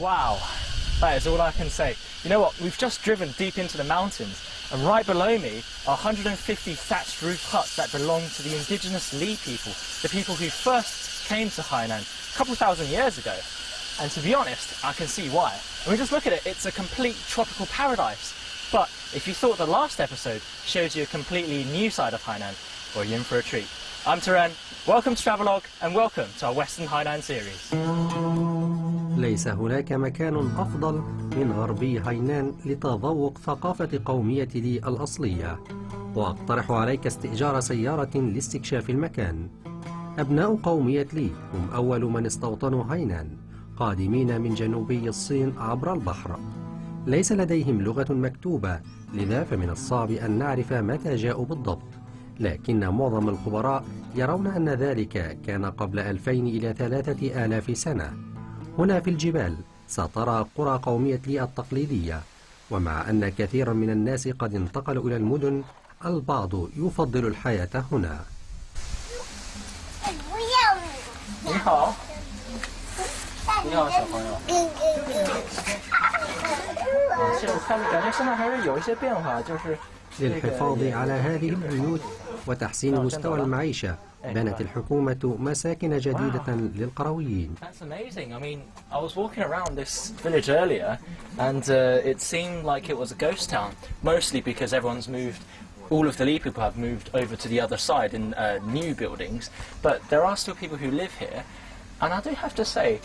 Wow, that is all I can say. You know what, we've just driven deep into the mountains, and right below me are 150 thatched roof huts that belong to the indigenous Li people, the people who first came to Hainan a couple thousand years ago. And to be honest, I can see why. I mean, just look at it, it's a complete tropical paradise. But if you thought the last episode showed you a completely new side of Hainan, well, you're in for a treat. I'm Taran, welcome to Travelogue, and welcome to our Western Hainan series. ليس هناك مكان أفضل من غربي هاينان لتذوق ثقافة قومية لي الأصلية، وأقترح عليك استئجار سيارة لاستكشاف المكان. أبناء قومية لي هم أول من استوطنوا هاينان، قادمين من جنوبي الصين عبر البحر. ليس لديهم لغة مكتوبة، لذا فمن الصعب أن نعرف متى جاءوا بالضبط، لكن معظم الخبراء يرون أن ذلك كان قبل 2000 إلى 3000 سنة. هنا في الجبال سترى قرى قومية لي التقليدية، ومع أن كثيرا من الناس قد انتقلوا إلى المدن، البعض يفضل الحياة هنا. للحفاظ على هذه البيوت وتحسين مستوى المعيشة، بنت الحكومة مساكن جديدة للقرويين. That's amazing. I mean, I was walking around this village earlier and it seemed like it was a ghost town, mostly because everyone's moved, all of the Li people have moved over to the other side in new buildings, but there are still people who live here, and I do have to say,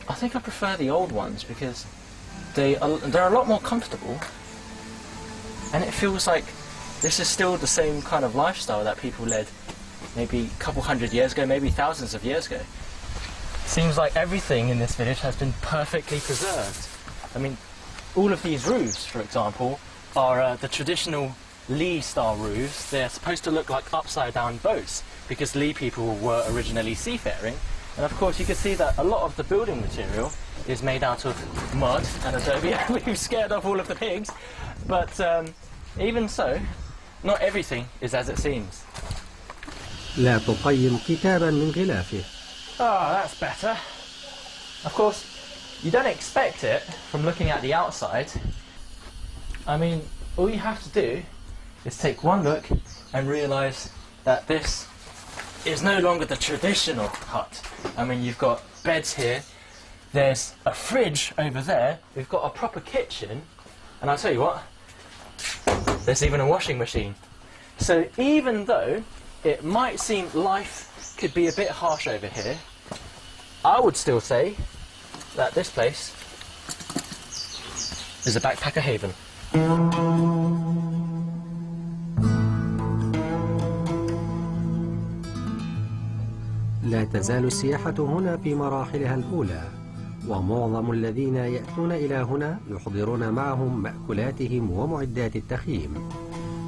I think I prefer the old ones because they're a lot more comfortable, and it feels like this is still the same kind of lifestyle that people led maybe a couple hundred years ago, maybe thousands of years ago. Seems like everything in this village has been perfectly preserved. I mean, all of these roofs, for example, are the traditional Li-style roofs. They're supposed to look like upside-down boats because Li people were originally seafaring. And of course, you can see that a lot of the building material is made out of mud and adobe. We've scared off all of the pigs. But even so, not everything is as it seems. لا تقيم كتابا من غلافه. Oh, that's better. Of course, you don't expect it from looking at the outside. I mean, all you have to do is take one look and realize that this is no longer the traditional hut. I mean, you've got beds here, there's a fridge over there, we've got a proper kitchen, and I'll tell you what, there's even a washing machine. So even though it might seem life could be a bit harsh over here, I would still say that this place is a backpacker haven. لا تزال السياحة هنا في مراحلها الأولى، ومعظم الذين يأتون إلى هنا يحضرون معهم مأكولاتهم ومعدات التخييم.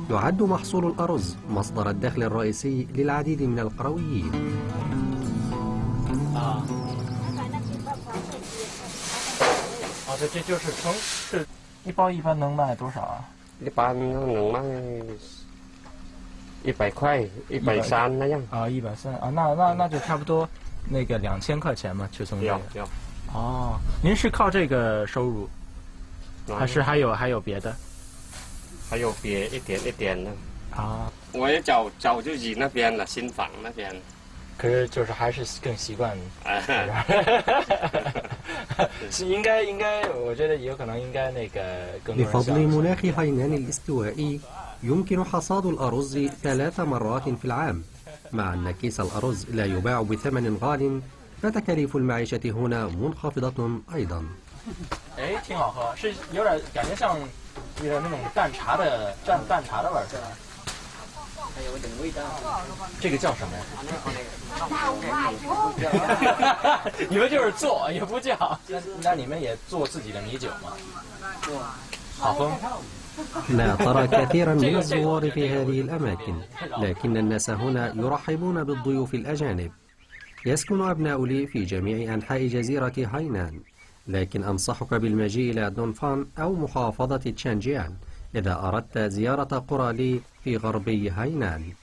يعد محصول الأرز مصدر الدخل الرئيسي للعديد من القرويين.您是靠这个收入，还是还有别的？还有别一点一点的啊，我也早就移那边了，新房那边。可是就是还是更习惯。是应该，我觉得有可能应该那个更多人。بفضل مناخ هاينان الاستوائي يمكن حصاد الأرز 3 مرات في العام، مع أن كيس الأرز لا يباع بثمن غال، فتكاليف المعيشة هنا منخفضة أيضا. 哎，挺好喝，是有点感觉像有那种淡茶的味儿，是吧？还有点味道。这个叫什么呀？你们就是做，也不叫。那你们也做自己的米酒吗？好喝。 لا ترى كثيرا من الزوار في هذه الأماكن، لكن الناس هنا يرحبون بالضيوف الأجانب. يسكن أبناء لي في جميع أنحاء جزيرة هاينان، لكن أنصحك بالمجيء إلى دونفان أو محافظة تشانجيان إذا أردت زيارة قرى لي في غربي هاينان.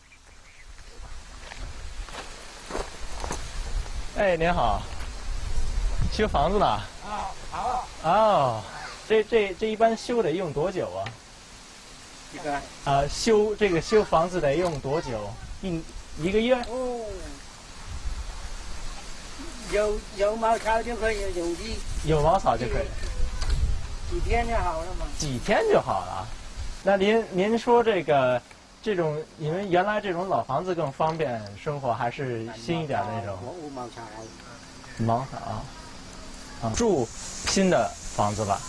哎，您好，修房子呢？啊，好。哦，这一般修得用多久啊？一个修房子得用多久？一个月？哦，有茅草就可以用的，有茅草就可以，几天就好了嘛。几天就好了。那您说这种你们原来这种老房子更方便生活，还是新一点的那种？我无茅草。茅草啊，住新的房子吧。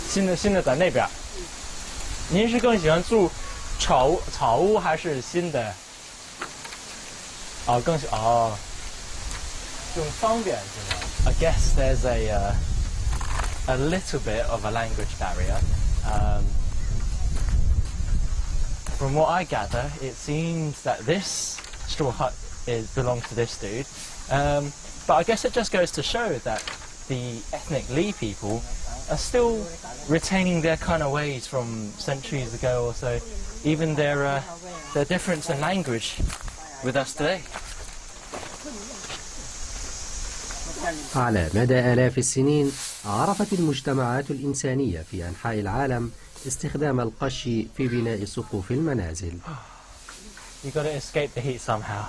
新的在那边。您是更喜欢住草屋还是新的？哦，更方便是吧 ？I guess there's a little bit of a language barrier. From what I gather, it seems that this straw hut belongs to this dude. But I guess it just goes to show that the ethnic Li people are still retaining their kind of ways from centuries ago or so, even their difference in language with us today. على مدى آلاف السنين عرفت المجتمعات الإنسانية في أنحاء العالم استخدام القش في بناء سقوف المنازل. You got to escape the heat somehow.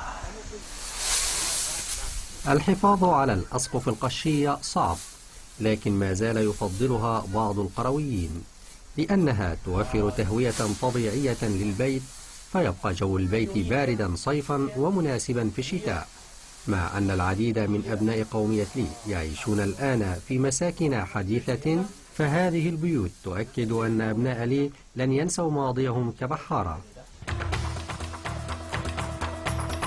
الحفاظ على الأسقف القشية صعب، لكن ما زال يفضلها بعض القرويين لأنها توفر تهوية طبيعية للبيت، فيبقى جو البيت باردا صيفا ومناسبا في الشتاء. مع أن العديد من أبناء قومية لي يعيشون الآن في مساكن حديثة، فهذه البيوت تؤكد أن أبناء لي لن ينسوا ماضيهم كبحارة.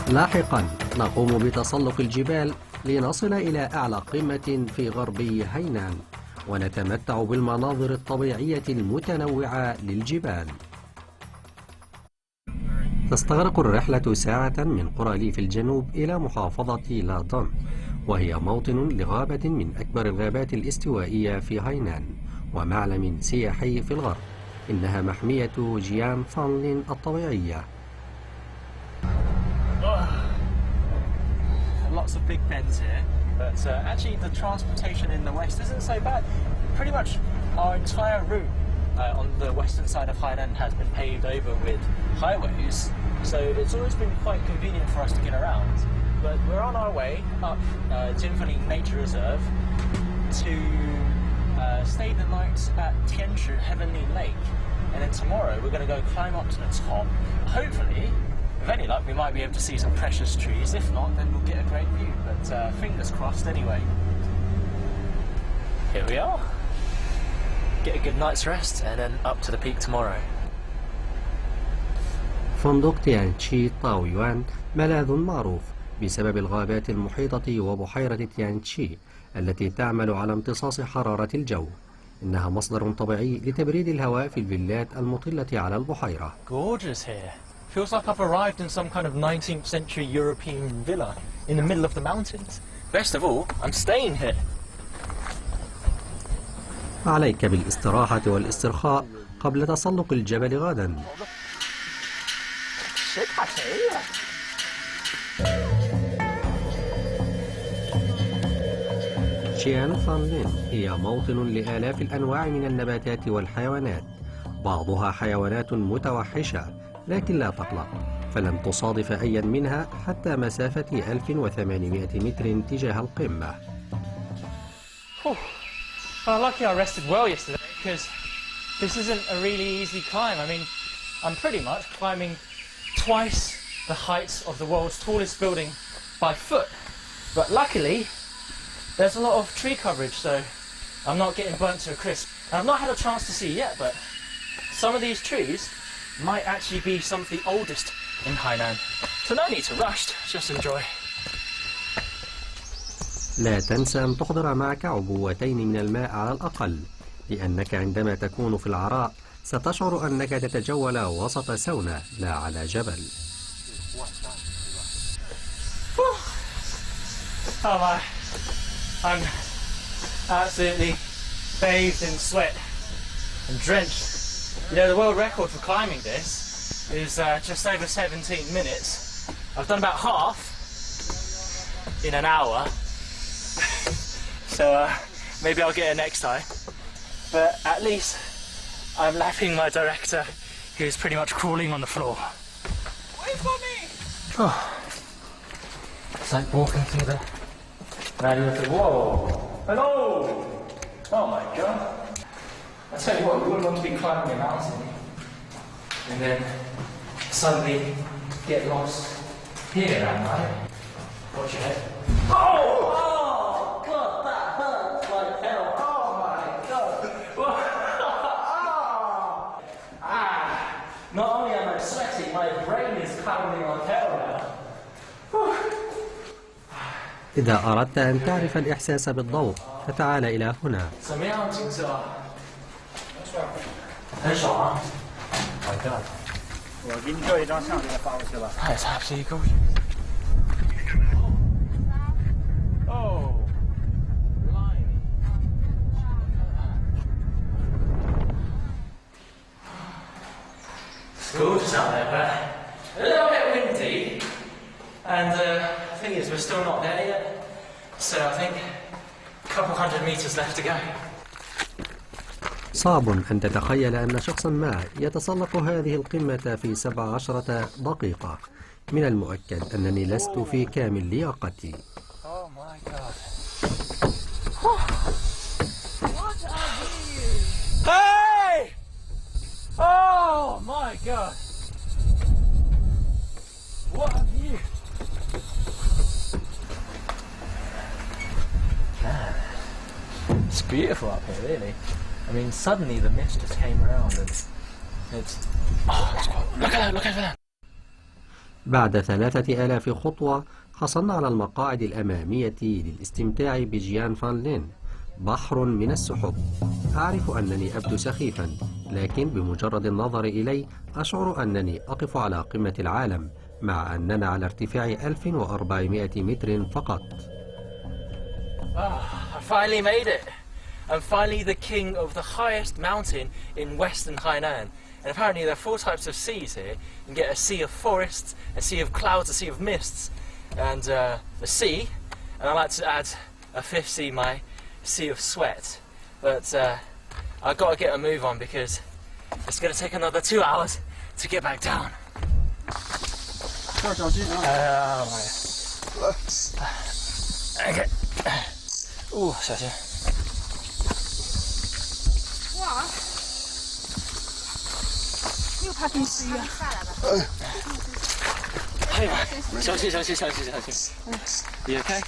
لاحقا نقوم بتسلق الجبال لنصل إلى أعلى قمة في غربي هاينان، ونتمتع بالمناظر الطبيعية المتنوعة للجبال. تستغرق الرحلة ساعة من قرى لي في الجنوب إلى محافظة لادون، وهي موطن لغابة من أكبر الغابات الاستوائية في هاينان ومعلم سياحي في الغرب. إنها محمية جيان فنون الطبيعية. Lots of big bends here, but actually the transportation in the west isn't so bad. Pretty much our entire route on the western side of Hainan has been paved over with highways, so it's always been quite convenient for us to get around. But we're on our way up Jinfeng Nature Reserve to stay the night at Tianshu Heavenly Lake, and then tomorrow we're going to go climb up to the top. Hopefully, with any luck, we might be able to see some precious trees. If not, then we'll get a great view. But fingers crossed anyway. Here we are. Get a good night's rest and then up to the peak tomorrow. فندق تيانشي طاويوان ملاذ معروف بسبب الغابات المحيطة وبحيرة تيانشي التي تعمل على امتصاص حرارة الجو. إنها مصدر طبيعي لتبريد الهواء في الفيلات المطلة على البحيرة. Gorgeous here. Feels like I've arrived in some kind of 19th century European villa in the middle of the mountains. Best of all, I'm staying here. عليك بالاستراحة والاسترخاء قبل تسلق الجبل غدا. جيان فنون هي موطن لآلاف الأنواع من النباتات والحيوانات، بعضها حيوانات متوحشة، لكن لا تقلق، فلن تصادف أيا منها حتى مسافة 1800 متر تجاه القمة. Well, lucky I rested well yesterday because this isn't a really easy climb. I mean, I'm pretty much climbing twice the heights of the world's tallest building by foot. But luckily, there's a lot of tree coverage, so I'm not getting burnt to a crisp. I've not had a chance to see yet, but some of these trees might actually be some of the oldest in Hainan. So no need to rush, just enjoy. لا تنسى أن تحضر معك عبوتين من الماء على الأقل، لأنك عندما تكون في العراء ستشعر أنك تتجول وسط سونا لا على جبل. Oh my, I'm absolutely bathed in sweat and drenched. You know, the world record for climbing this is just over 17 minutes. I've done about half, in an hour. So maybe I'll get it next time. But at least I'm lapping my director, who's pretty much crawling on the floor. Wait for me! Oh. It's like walking through the valley of the whoa! Hello! Oh my god! I tell you what, we wouldn't want to be climbing a mountain and then suddenly get lost here, am I? Watch your head. Oh! Oh! God, that hurts like hell. Oh my god! Ah! Not only am I sweating, my brain is clouding like hell now. إذا أردت أن تعرف الإحساس بالضوء فتعال إلى هنا. It's gorgeous out there, but a little bit windy, and the thing is, we're still not there yet, so I think a couple hundred meters left to go. صعب أن تتخيل أن شخصا ما يتسلق هذه القمة في 17 دقيقة. من المؤكد أنني لست في كامل لياقتي. Oh my god. Hey! Oh my god. What have you? Man, it's beautiful up here, really. I mean, suddenly the mist just came around and it's... Oh, it's quite... Look at that! بعد 3000 خطوة حصلنا على المقاعد الأمامية للاستمتاع بجيان فان، بحر من السحب. أعرف أنني أبدو سخيفا، لكن بمجرد النظر إلي أشعر أنني أقف على قمة العالم، مع أننا على ارتفاع 1400 متر فقط. I finally made it. I'm finally the king of the highest mountain in western Hainan. And apparently there are 4 types of seas here. You can get a sea of forests, a sea of clouds, a sea of mists, and a sea. And I like to add a 5th sea, my sea of sweat. But I've got to get a move on because it's going to take another 2 hours to get back down. Okay. Ooh, 小心。哇！又爬进水了。哎呀，小心！You okay?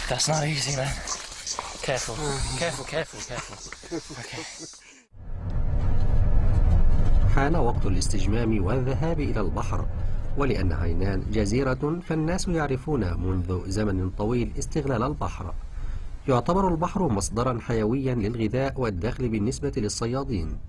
That's not easy, man. Careful. Okay. حان وقت الاستجمام والذهاب إلى البحر، ولأن هاينان جزيرة فالناس يعرفون منذ زمن طويل استغلال البحر. يعتبر البحر مصدرا حيويا للغذاء والدخل بالنسبة للصيادين.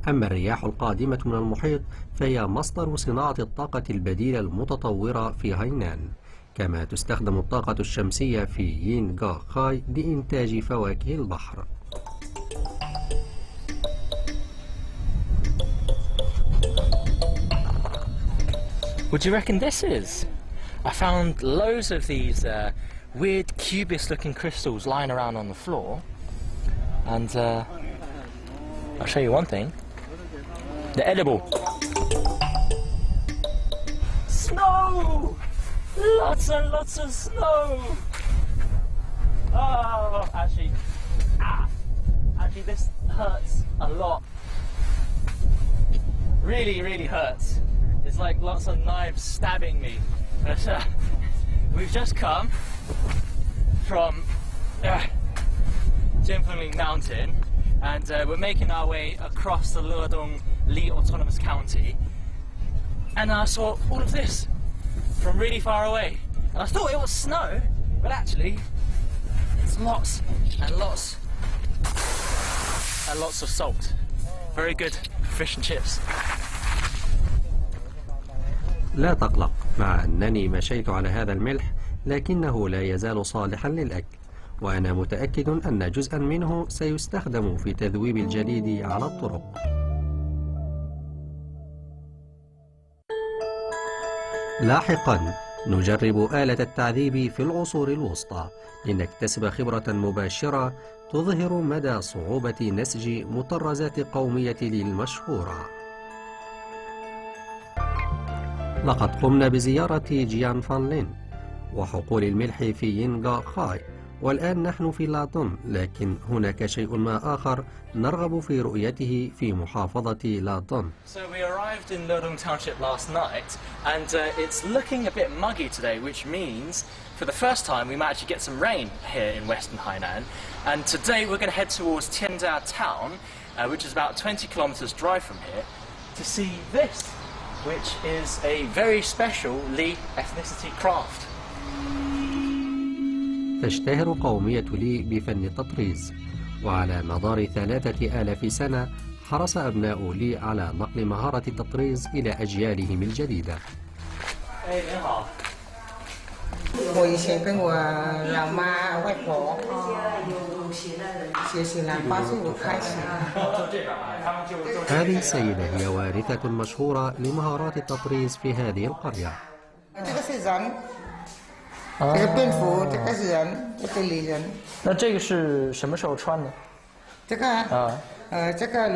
أما الرياح القادمة من المحيط فهي مصدر صناعة الطاقة البديلة المتطورة في هاينان، كما تستخدم الطاقة الشمسية في يينغ خاي لإنتاج فواكه البحر. What do you reckon this is? I found loads of these weird cubist-looking crystals lying around on the floor, and I'll show you one thing. They're edible. Snow! Lots and lots of snow! Oh, actually, this hurts a lot. Really hurts. It's like lots of knives stabbing me. But we've just come from Jianfengling Mountain, and we're making our way across the Luodong Li Autonomous County. And I saw all of this from really far away. And I thought it was snow, but actually it's lots and lots and lots of salt. Very good for fish and chips. لا تقلق، مع أنني مشيت على هذا الملح لكنه لا يزال صالحا للأكل، وأنا متأكد أن جزءا منه سيستخدم في تذويب الجليد على الطرق. لاحقا نجرب آلة التعذيب في العصور الوسطى لنكتسب خبرة مباشرة تظهر مدى صعوبة نسج مطرزات قومية لي المشهورة. لقد قمنا بزيارة جيان فانلين وحقول الملح في ينغ خاي، والآن نحن في لادون، لكن هناك شيء ما آخر نرغب في رؤيته في محافظة لادون. So we arrived in Lerong Township last night, and it's looking a bit muggy today, which means for the first time we managed to get some rain here in western Hainan. And today we're going to head towards Tiandao town, which is about 20 kilometers drive from here, to see this, which is a very special Li ethnicity craft. تشتهر قومية لي بفن التطريز، وعلى مدار 3000 سنة حرص أبناء لي على نقل مهارة التطريز إلى أجيالهم الجديدة. هذه السيدة هي وارثة مشهورة لمهارات التطريز في هذه القرية. 这个蝙蝠，这个人，这个丽人。那这个是什么时候穿的？这个这个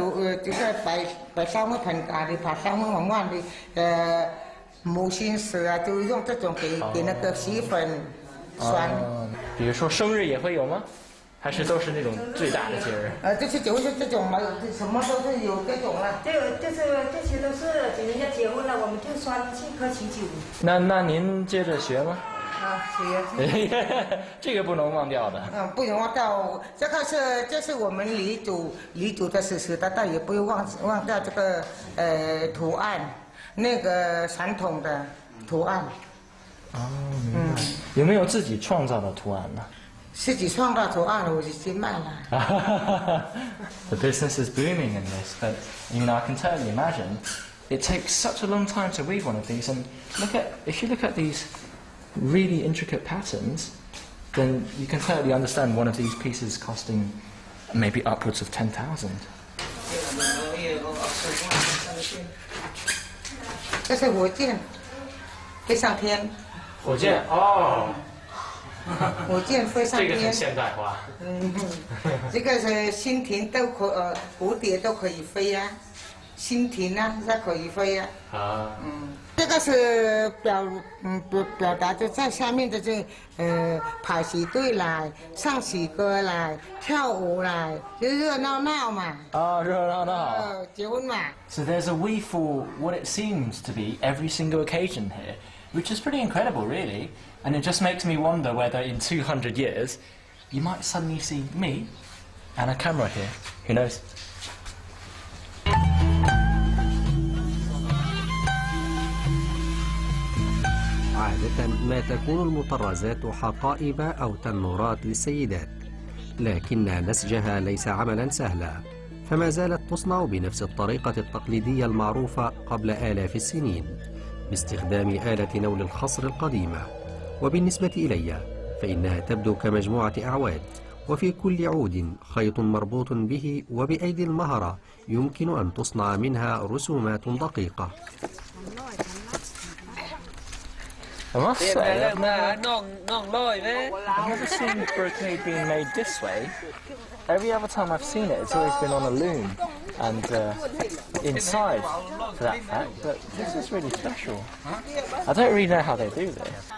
这个白沙漠盆嘎的，爬沙漠往往的，木心石啊，就用这种给那个洗粉酸。比如说生日也会有吗？还是都是那种最大的节日？就是这种嘛，什么都是有这种了。这些都是人家结婚了，我们就酸去喝喜酒。那您接着学吗？ 这个不能忘掉的。不能忘掉。这是我们黎族的史实，但也不会忘掉这个图案，那个传统的图案。哦，明白。有没有自己创造的图案呢？自己创造图案，我已经卖了。The business is booming in this, but I can totally imagine it takes such a long time to weave one of these. And if you look at these really intricate patterns, then you can totally understand one of these pieces costing maybe upwards of 10,000. 这是火箭，飞上天。火箭哦，火箭飞上天。这个很现代化。这个是蜻蜓都蝴蝶都可以飞呀，蜻蜓啊，它可以飞呀。这个是表达就在下面的排喜队来唱喜歌来跳舞来，就热闹闹嘛。热闹闹。结婚嘛。So there's a weave for what it seems to be every single occasion here, which is pretty incredible, really. And it just makes me wonder whether in 200 years you might suddenly see me and a camera here. Who knows? عادة ما تكون المطرزات حقائب أو تنورات للسيدات، لكن نسجها ليس عملا سهلا، فما زالت تصنع بنفس الطريقة التقليدية المعروفة قبل آلاف السنين باستخدام آلة نول الخصر القديمة. وبالنسبة إلي فإنها تبدو كمجموعة أعواد، وفي كل عود خيط مربوط به، وبأيدي المهرة يمكن أن تصنع منها رسومات دقيقة. I must say, I've never seen brocade being made this way. Every other time I've seen it, it's always been on a loom and inside, for that fact. But this is really special. I don't really know how they do this.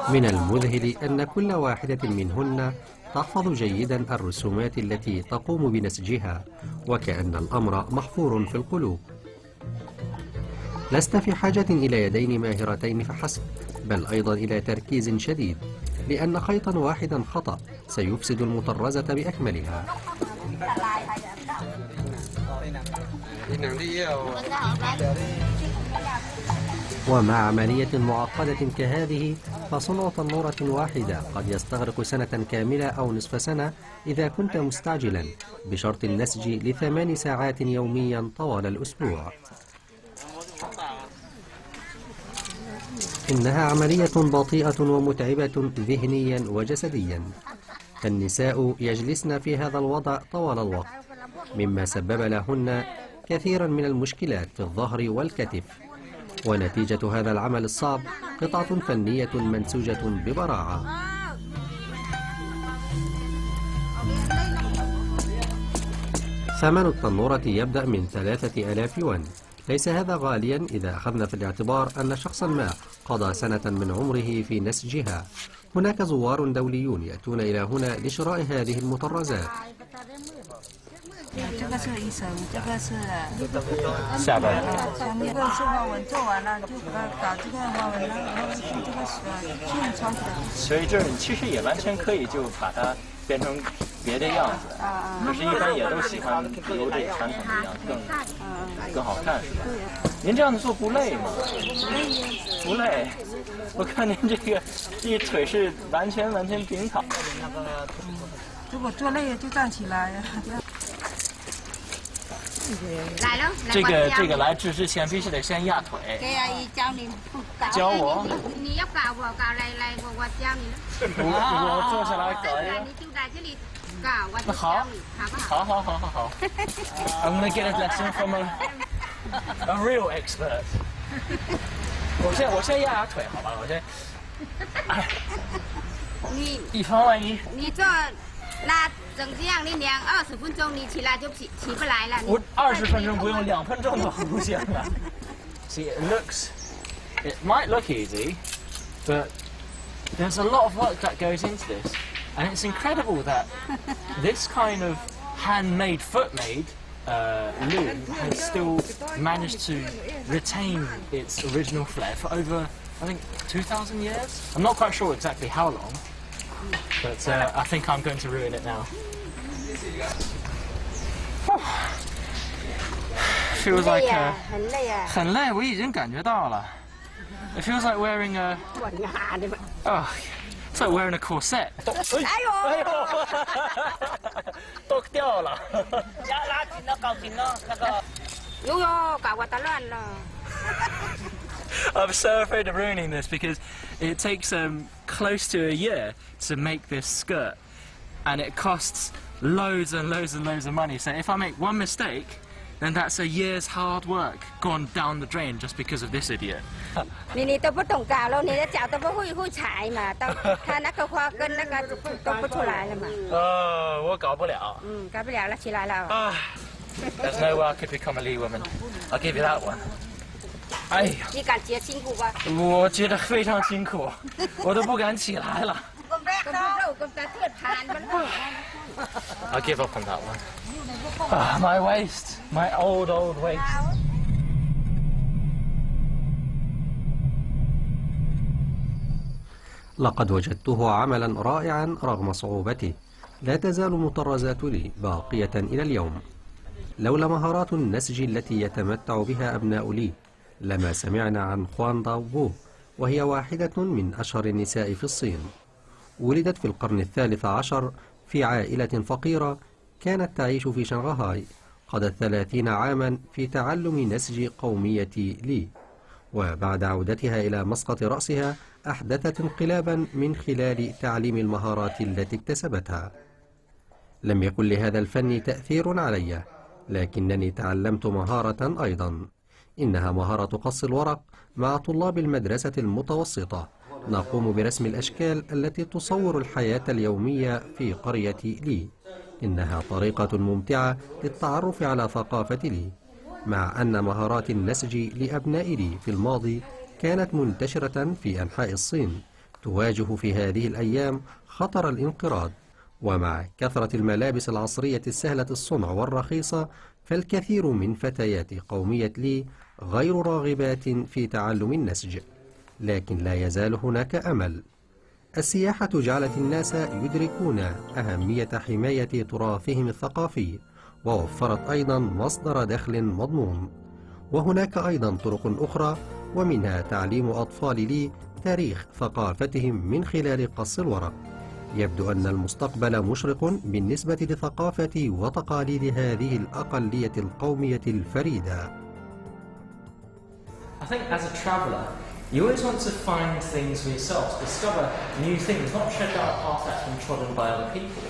من المذهل أن كل واحدة منهن تحفظ جيدا الرسومات التي تقوم بنسجها، وكأن الأمر محفور في القلوب. لست في حاجة إلى يدين ماهرتين فحسب، بل أيضا إلى تركيز شديد، لأن خيطا واحدا خطأ سيفسد المطرزة بأكملها. ومع عملية معقدة كهذه فصنع تنورة واحدة قد يستغرق سنة كاملة أو نصف سنة إذا كنت مستعجلا، بشرط النسج ل8 ساعات يوميا طوال الأسبوع. إنها عملية بطيئة ومتعبة ذهنيا وجسديا. النساء يجلسن في هذا الوضع طوال الوقت، مما سبب لهن كثيرا من المشكلات في الظهر والكتف. ونتيجة هذا العمل الصعب قطعة فنية منسوجة ببراعة. ثمن التنورة يبدأ من 3000 يوان. ليس هذا غاليا إذا أخذنا في الاعتبار أن شخصا ما قضى سنة من عمره في نسجها. هناك زوار دوليون يأتون إلى هنا لشراء هذه المطرزات.这个来制之前必须得先压腿。对呀，教你。教我？你要搞我搞来，我教你。我坐下来搞呀。你就在这里搞，我就教你，好不好？好。I'm gonna get a lesson from a real expert. 我先压腿，好吧？我先。你以防万一。你做那。 整这样，你量20分钟，你起来就起不来了。我20分钟不用，2分钟就不行了。See, it might look easy, but there's a lot of work that goes into this, and it's incredible that this kind of handmade, foot-made loom has still managed to retain its original flair for over, I think, 2,000 years. I'm not quite sure exactly how long. But I think I'm going to ruin it now. Feels like 很累，我已经感觉到了。It feels like wearing a. Oh, it's like wearing a corset. 哎呦！都掉了。拉紧了，搞紧了，那个。哟哟，搞我打乱了。I'm so afraid of ruining this because it takes close to a year to make this skirt, and it costs loads and loads and loads of money. So if I make one mistake, then that's a year's hard work gone down the drain just because of this idiot. 你都不懂搞了，你的脚都不会踩嘛，它那个花跟那个都不出来了嘛。我搞不了。搞不了了，起来了。There's no way I could become a Lee woman. I'll give you that one. 哎呀！你感觉辛苦吧？我觉得非常辛苦，我都不敢起来了。I give up on that one. My waist, my old waist. لقد وجدته عملا رائعا رغم صعوبته. لا تزال مطرزات لي باقية إلى اليوم. لولا مهارات النسج التي يتمتع بها أبناء لي لما سمعنا عن خوان داوبو، وهي واحدة من أشهر النساء في الصين. ولدت في القرن ال13 في عائلة فقيرة كانت تعيش في شنغهاي. قضت 30 عاما في تعلم نسج قومية لي، وبعد عودتها إلى مسقط رأسها أحدثت انقلابا من خلال تعليم المهارات التي اكتسبتها. لم يكن لهذا الفن تأثير علي، لكنني تعلمت مهارة أيضا، إنها مهارة قص الورق مع طلاب المدرسة المتوسطة. نقوم برسم الأشكال التي تصور الحياة اليومية في قرية لي. إنها طريقة ممتعة للتعرف على ثقافة لي، مع أن مهارات النسج لأبناء لي في الماضي كانت منتشرة في أنحاء الصين، تواجه في هذه الأيام خطر الانقراض. ومع كثرة الملابس العصرية السهلة الصنع والرخيصة، فالكثير من فتيات قومية لي غير راغبات في تعلم النسج. لكن لا يزال هناك أمل. السياحة جعلت الناس يدركون أهمية حماية تراثهم الثقافي، ووفرت أيضا مصدر دخل مضمون. وهناك أيضا طرق أخرى، ومنها تعليم أطفال لي تاريخ ثقافتهم من خلال قص الورق. يبدو أن المستقبل مشرق بالنسبة لثقافة وتقاليد هذه الأقلية القومية الفريدة. I think as a traveller, you always want to find things for yourself, discover new things, not tread down a path that's been trodden by other people.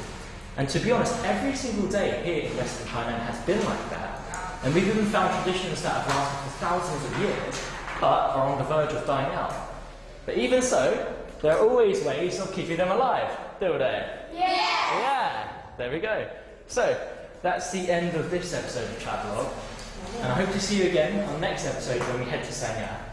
And to be honest, every single day here in Western Hainan has been like that. And we've even found traditions that have lasted for thousands of years but are on the verge of dying out. But even so, there are always ways of keeping them alive, do they? Yeah! Yeah! There we go. So, that's the end of this episode of Travelog, and I hope to see you again on the next episode when we head to Sanya.